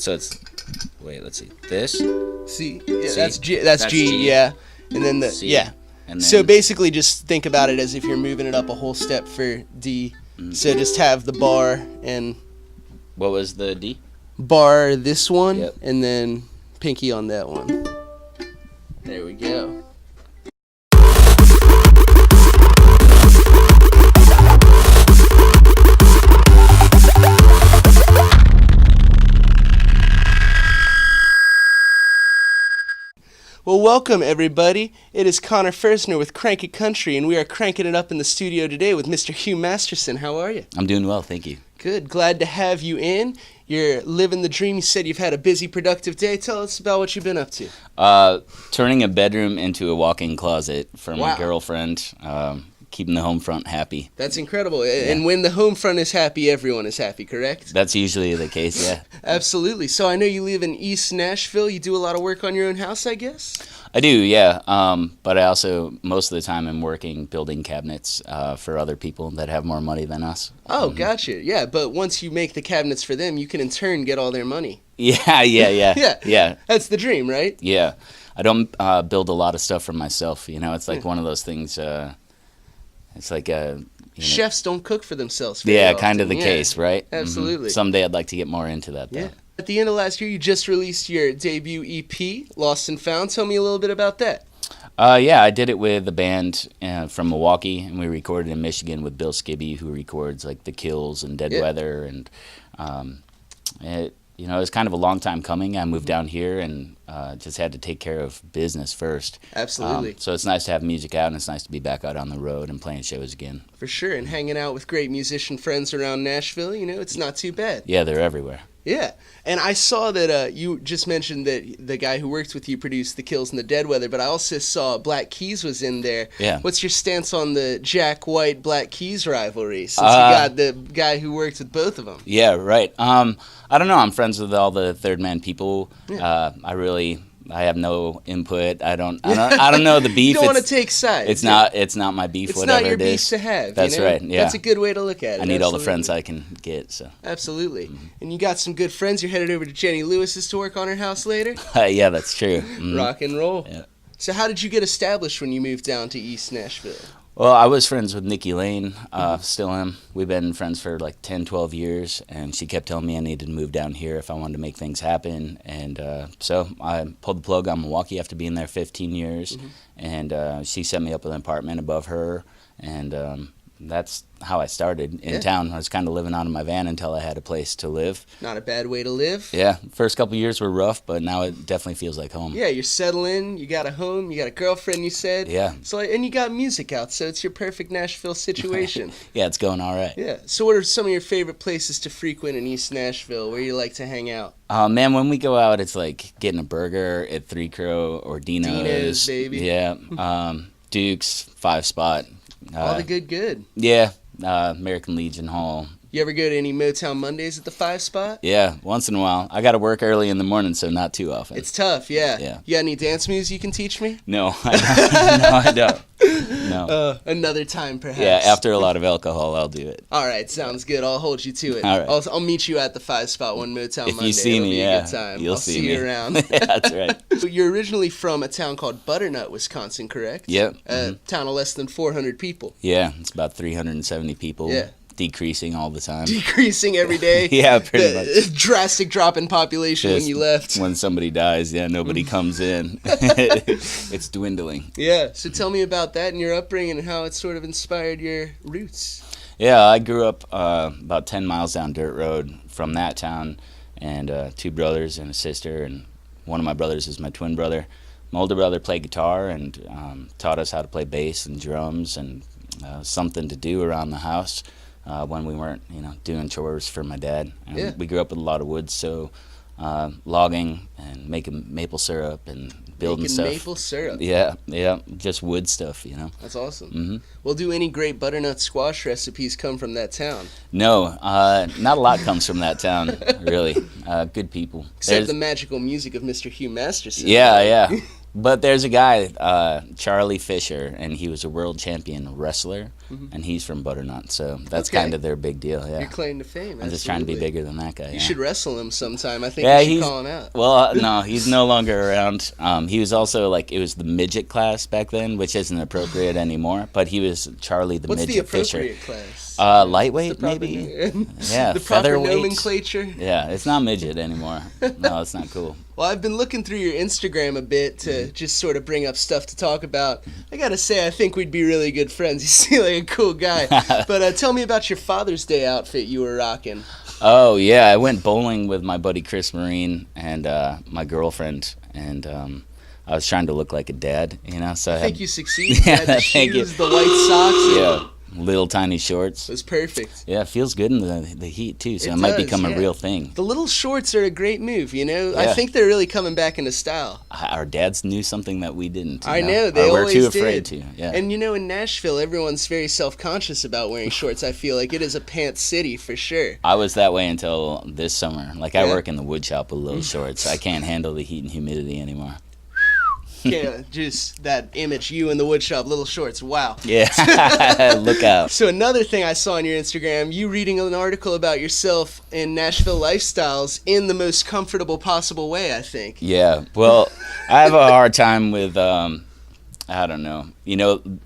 So it's, wait, let's see. This, C. Yeah, C. that's G. That's G. Yeah. And then the C. yeah. And then, So basically, just think about it as if you're moving it up a whole step for D. So just have the bar and what was the D? bar this one, Yep. and then pinky on that one. There we go. Well, welcome everybody. It is Connor Fersner with Crank It Country, and we are cranking it up in the studio today with Mr. Hugh Masterson. How are you? I'm doing well, thank you. Good. Glad to have you in. You're living the dream. You said you've had a busy, productive day. Tell us about what you've been up to. Turning a bedroom into a walk-in closet for my Wow. girlfriend. Keeping the home front happy. That's incredible. And when the home front is happy, everyone is happy, correct? That's usually the case, yeah. Absolutely. So I know you live in East Nashville. You do a lot of work on your own house, I guess? I do, yeah. But I also, most of the time, I'm working building cabinets for other people that have more money than us. Oh, gotcha. Yeah, but once you make the cabinets for them, you can in turn get all their money. Yeah. Yeah. That's the dream, right? Yeah. I don't build a lot of stuff for myself, you know. It's like one of those things, it's like Chefs don't cook for themselves. yeah, often. kind of the case, right? Absolutely. Someday I'd like to get more into that, though. Yeah. At the end of last year, you just released your debut EP, Lost and Found. Tell me a little bit about that. Yeah, I did it with a band from Milwaukee, and we recorded in Michigan with Bill Skibby, who records like The Kills and Dead Weather, and it was kind of a long time coming. I moved down here and just had to take care of business first. Absolutely. So it's nice to have music out, and it's nice to be back out on the road and playing shows again. For sure, and hanging out with great musician friends around Nashville, it's not too bad. Yeah, they're everywhere. Yeah, and I saw that you just mentioned that the guy who worked with you produced The Kills and the Dead Weather, but I also saw Black Keys was in there. Yeah. What's your stance on the Jack White Black Keys rivalry, since you got the guy who worked with both of them? Yeah, right. I don't know. I'm friends with all the Third Man people. Yeah. I have no input. I don't know the beef. You don't want to take sides. It's not my beef. It's whatever not your it beef is. to have. That's right. Yeah. That's a good way to look at it. I need all the Absolutely. friends I can get. So. Absolutely. And you got some good friends. You're headed over to Jenny Lewis's to work on her house later. Yeah, that's true. Rock and roll. Yeah. So how did you get established when you moved down to East Nashville? Well, I was friends with Nikki Lane, still am. We've been friends for like 10, 12 years, and she kept telling me I needed to move down here if I wanted to make things happen. And so I pulled the plug on Milwaukee after being there 15 years, and she set me up with an apartment above her, and that's how I started in town. I was kind of living out of my van until I had a place to live. Not a bad way to live. Yeah, first couple of years were rough, but now it definitely feels like home. Yeah, you're settling. You got a home. You got a girlfriend. You said. Yeah. So and you got music out, so it's your perfect Nashville situation. Yeah, it's going all right. Yeah. So what are some of your favorite places to frequent in East Nashville? Where you like to hang out? Man, when we go out, it's like getting a burger at Three Crow or Dino's. Dino's, baby. Yeah. Duke's, 5 Spot. All the good. Yeah. American Legion Hall. You ever go to any Motown Mondays at the 5 Spot? Yeah, once in a while. I got to work early in the morning, so not too often. It's tough, yeah. Yeah. You got any dance moves you can teach me? No, I don't. No. Another time, perhaps. Yeah, after a lot of alcohol, I'll do it. All right, sounds good. I'll hold you to it. All right. I'll meet you at the 5 Spot one Motown Monday. If you see It'll me, be a yeah, good time. you'll I'll see see me you around. Yeah, that's right. So you're originally from a town called Butternut, Wisconsin, correct? Yep. A town of less than 400 people. Yeah, it's about 370 people. Yeah. Decreasing all the time. Decreasing every day. Yeah, pretty much. Drastic drop in population when you left. When somebody dies, yeah, nobody comes in. It's dwindling. Yeah. So tell me about that and your upbringing and how it sort of inspired your roots. Yeah, I grew up about 10 miles down dirt road from that town, and 2 brothers and a sister, and one of my brothers is my twin brother. My older brother played guitar and taught us how to play bass and drums and something to do around the house. When we weren't, doing chores for my dad. And we grew up with a lot of wood, so logging and making maple syrup and building stuff. Maple syrup. Yeah, just wood stuff, That's awesome. Well, do any great butternut squash recipes come from that town? No, not a lot comes from that town, really. Good people. Except the magical music of Mr. Hugh Masterson. Yeah. But there's a guy, Charlie Fisher, and he was a world champion wrestler, and he's from Butternut, so that's kind of their big deal. Yeah, your claim to fame. I'm just trying to be bigger than that guy. You should wrestle him sometime. I think you should call him out. Well, no, he's no longer around. He was also it was the midget class back then, which isn't appropriate anymore. But he was Charlie the midget Fisher. What's the appropriate class? Lightweight, maybe. Yeah, the proper featherweight. nomenclature. Yeah, it's not midget anymore. No, it's not cool. Well, I've been looking through your Instagram a bit to just sort of bring up stuff to talk about. I gotta say, I think we'd be really good friends. You seem like a cool guy. But tell me about your Father's Day outfit you were rocking. Oh, yeah, I went bowling with my buddy Chris Marine and my girlfriend, and I was trying to look like a dad, So I think you succeeded. Yeah, the shoes, the white socks. Yeah. Little tiny shorts. It was perfect. Yeah, it feels good in the heat too, so it might become a real thing. The little shorts are a great move, Yeah. I think they're really coming back into style. Our dads knew something that we didn't. I know, they or always we're too did. afraid to. Yeah. And in Nashville, everyone's very self-conscious about wearing shorts. I feel like it is a pants city for sure. I was that way until this summer. I work in the wood shop with little shorts. I can't handle the heat and humidity anymore. Yeah, just that image, you in the wood shop, little shorts, wow. Yeah, look out. So another thing I saw on your Instagram, you reading an article about yourself in Nashville lifestyles in the most comfortable possible way, I think. Yeah, well, I have a hard time with, I don't know,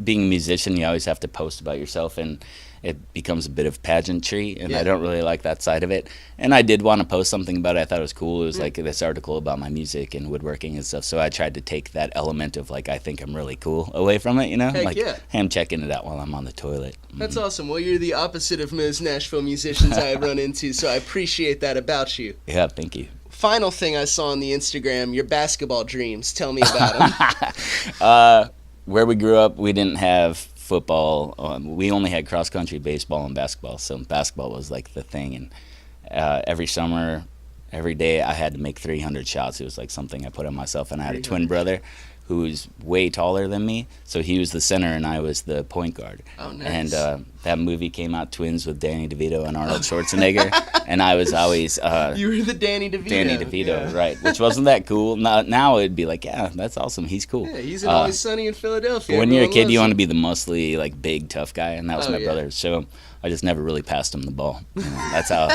being a musician, you always have to post about yourself, and it becomes a bit of pageantry, and I don't really like that side of it. And I did want to post something about it. I thought it was cool. It was this article about my music and woodworking and stuff. So I tried to take that element of I think I'm really cool away from it, Heck hey, I'm checking it out while I'm on the toilet. That's awesome. Well, you're the opposite of most Nashville musicians I have run into, so I appreciate that about you. Yeah, thank you. Final thing I saw on the Instagram, your basketball dreams. Tell me about them. Where we grew up, we didn't have football. We only had cross country, baseball, and basketball. So basketball was the thing. And every summer, every day, I had to make 300 shots. It was something I put on myself. And I had a twin brother who was way taller than me. So he was the center and I was the point guard. Oh, nice. And that movie came out, Twins, with Danny DeVito and Arnold Schwarzenegger. And I was always... you were the Danny DeVito. Danny DeVito, right. Which wasn't that cool. Now it'd be yeah, that's awesome. He's cool. Yeah, he's in Always Sunny in Philadelphia. When you're a kid, you want to be the muscly, big, tough guy. And that was my brother. So I just never really passed him the ball. That's how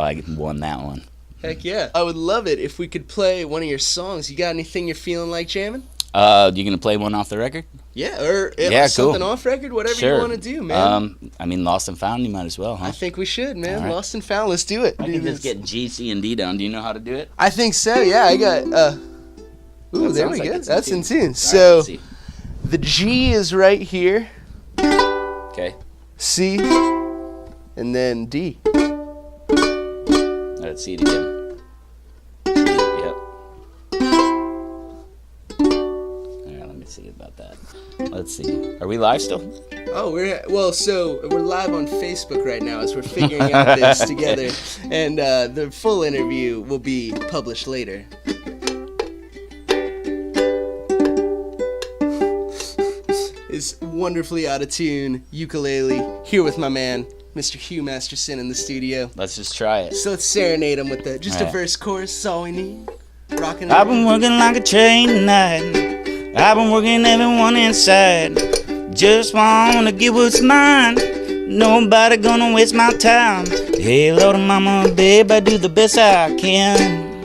I won that one. Heck yeah. I would love it if we could play one of your songs. You got anything you're feeling like jamming? You gonna play one off the record? Yeah, or something off record, whatever you want to do, man. Lost and Found, you might as well, huh? I think we should, man. Right. Lost and Found, let's do it. I can just get G, C, and D down. Do you know how to do it? I think so, yeah. I got, ooh, there we go. That's in tune. So, the G is right here. Okay. C, and then D. Let's see it again. See about that. Let's see. Are we live still? Oh, we're live on Facebook right now as we're figuring out this together, and the full interview will be published later. Is wonderfully out of tune ukulele here with my man, Mr. Hugh Masterson, in the studio. Let's just try it. So let's serenade him with a verse chorus. Is all we need. Rocking. I've been working like a train tonight. I've been working everyone inside. Just wanna get what's mine. Nobody gonna waste my time. Hey, Lord, mama, babe, I do the best I can.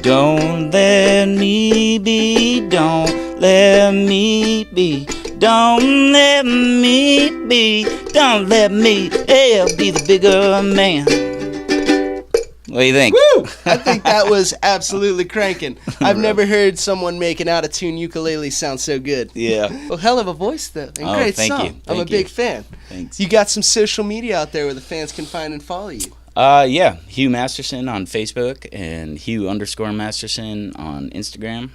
Don't let me be, don't let me be. Don't let me be, don't let me be the bigger man. What do you think? Woo! I think that was absolutely cranking. I've never heard someone make an out-of-tune ukulele sound so good. Yeah. Well, hell of a voice, though. And great thank song. you. I'm a big fan. Thanks. You got some social media out there where the fans can find and follow you. Yeah. Hugh Masterson on Facebook and Hugh_Masterson on Instagram.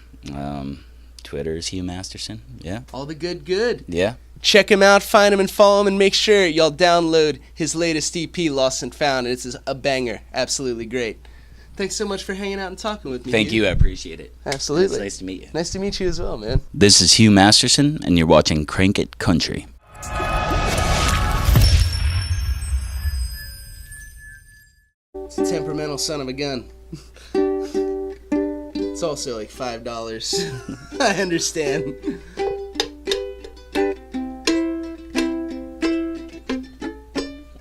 Twitter is Hugh Masterson. Yeah. All the good. Yeah. Check him out, find him, and follow him, and make sure y'all download his latest EP, Lost and Found. It's a banger. Absolutely great. Thanks so much for hanging out and talking with me. Thank you. I appreciate it. Absolutely. It's nice to meet you. Nice to meet you as well, man. This is Hugh Masterson, and you're watching Crank It Country. It's a temperamental son of a gun. It's also like $5. I understand.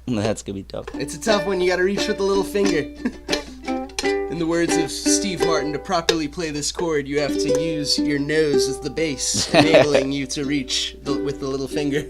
That's gonna be tough. It's a tough one. You gotta reach with the little finger. In the words of Steve Martin, to properly play this chord, you have to use your nose as the bass, enabling you to reach with the little finger.